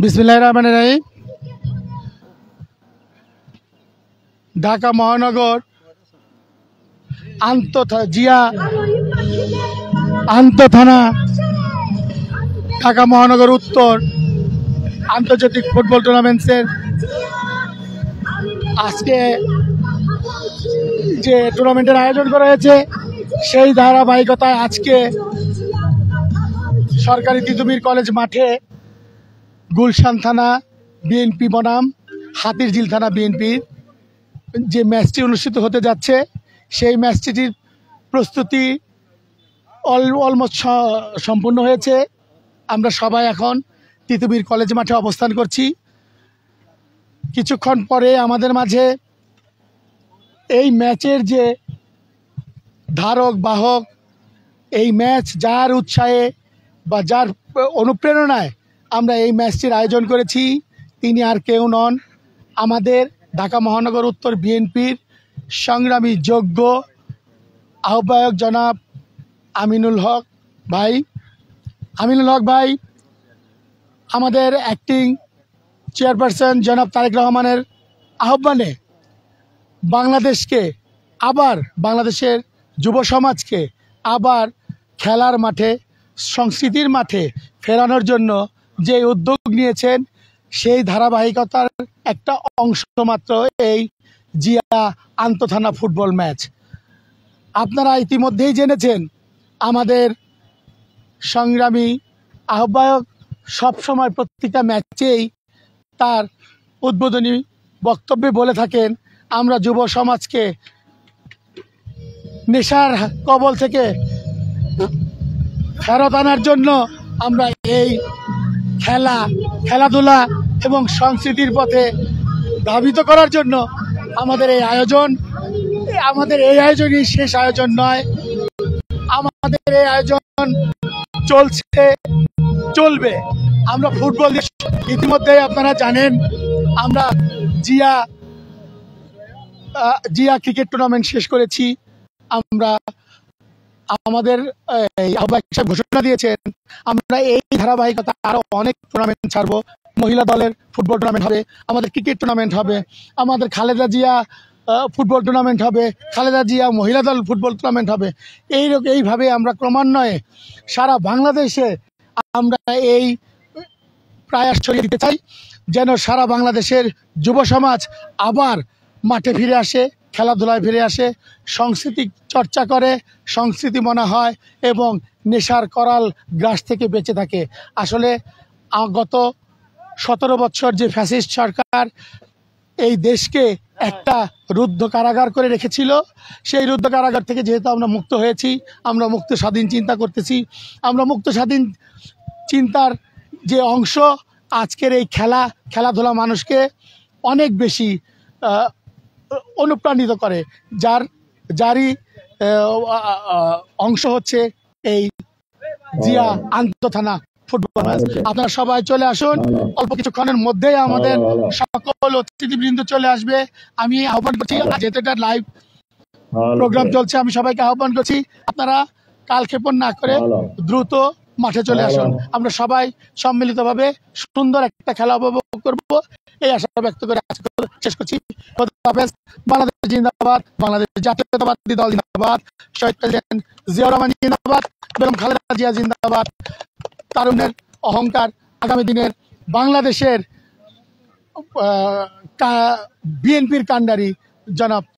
বিসমিল্লাহির রহমানির রহিম। ঢাকা মহানগর জিয়া থানা, ঢাকা মহানগর উত্তর আন্তর্জাতিক ফুটবল টুর্নামেন্টসের আজকে যে টুর্নামেন্টের আয়োজন করা হয়েছে সেই ধারাবাহিকতায় আজকে সরকারি তিতুমির কলেজ মাঠে গুলশান থানা বিএনপি বনাম হাতিরঝিল থানা বিএনপির যে ম্যাচটি অনুষ্ঠিত হতে যাচ্ছে সেই ম্যাচটির প্রস্তুতি অলমোস্ট সম্পূর্ণ হয়েছে। আমরা সবাই এখন তিতুমির কলেজ মাঠে অবস্থান করছি। কিছুক্ষণ পরে আমাদের মাঝে এই ম্যাচের যে ধারক বাহক, এই ম্যাচ যার উৎসাহে বা যার অনুপ্রেরণায় আমরা এই ম্যাচটির আয়োজন করেছি তিনি আর কেউ নন, আমাদের ঢাকা মহানগর উত্তর বিএনপির সংগ্রামী যোগ্য আহ্বায়ক জনাব আমিনুল হক ভাই, আমাদের অ্যাক্টিং চেয়ারপারসন জনাব তারেক রহমানের আহ্বানে বাংলাদেশের যুব সমাজকে আবার খেলার মাঠে, সংস্কৃতির মাঠে ফেরানোর জন্য যে উদ্যোগ নিয়েছেন সেই ধারাবাহিকতার একটা অংশ মাত্র এই জিয়া আন্তঃথানা ফুটবল ম্যাচ। আপনারা ইতিমধ্যেই জেনেছেন আমাদের সংগ্রামী আহ্বায়ক সবসময় প্রত্যেকটা ম্যাচেই তার উদ্বোধনী বক্তব্যে বলে থাকেন, আমরা যুব সমাজকে নেশার কবল থেকে ফেরত আনার জন্য আমরা এই খেলাধুলা এবং সংস্কৃতির পথে ধাবিত করার জন্য আমাদের এই আয়োজনই শেষ আয়োজন নয়। আমাদের এই আয়োজন চলবে। আমরা ফুটবল ইতিমধ্যেই আপনারা জানেন আমরা জিয়া ক্রিকেট টুর্নামেন্ট শেষ করেছি। আমরা আমাদের আহ্বায়ক সাহেব ঘোষণা দিয়েছেন আমরা এই ধারাবাহিকতা আরো অনেক টুর্নামেন্ট ছাড়বো। মহিলা দলের ফুটবল টুর্নামেন্ট হবে, আমাদের ক্রিকেট টুর্নামেন্ট হবে, আমাদের খালেদা জিয়া ফুটবল টুর্নামেন্ট হবে, খালেদা জিয়া মহিলা দল ফুটবল টুর্নামেন্ট হবে। এইভাবে আমরা ক্রমান্বয়ে সারা বাংলাদেশে আমরা এই প্রয়াস ছড়িয়ে দিতে চাই যেন সারা বাংলাদেশের যুব সমাজ আবার মাঠে ফিরে আসে, খেলাধুলায় ফিরে আসে, সংস্কৃতি চর্চা করে, সংস্কৃতি মনে হয় এবং নেশার করাল গ্রাস থেকে বেঁচে থাকে। আসলে গত 17 বছর যে ফ্যাসিস্ট সরকার এই দেশকে একটা রুদ্ধ কারাগার করে রেখেছিল, সেই রুদ্ধ কারাগার থেকে যেহেতু আমরা মুক্ত হয়েছি, আমরা মুক্ত স্বাধীন চিন্তা করতেছি, আমরা মুক্ত স্বাধীন চিন্তার যে অংশ আজকের এই খেলাধুলা মানুষকে অনেক বেশি অনুপ্রাণিত করে, যারই অংশ হচ্ছে এই জিয়া আন্তঃথানা ফুটবল ম্যাচ। আপনারা সবাই চলে আসুন, অল্প কিছুক্ষণের মধ্যেই আমাদের সকল অতিথিবৃন্দ চলে আসবে। আমি আহ্বান করছি, যেহেতু এটা লাইভ প্রোগ্রাম চলছে, আমি সবাইকে আহ্বান করছি আপনারা কালক্ষেপণ না করে দ্রুত মাঠে চলে আসুন। আমরা সবাই সম্মিলিতভাবে সুন্দর একটা খেলা উপভোগ করব, এই আশা ব্যক্ত করে শেষ করছি। বাংলাদেশ জিন্দাবাদ, বাংলাদেশ জাতীয়তাবাদী দল জিন্দাবাদ, শহীদ প্রেসিডেন্ট জিয়াউর রহমান জিন্দাবাদ, বেগম খালেদা জিয়া জিন্দাবাদ, তারুণ্যের অহংকার, আগামী দিনের বাংলাদেশের বিএনপির কাণ্ডারি জনাব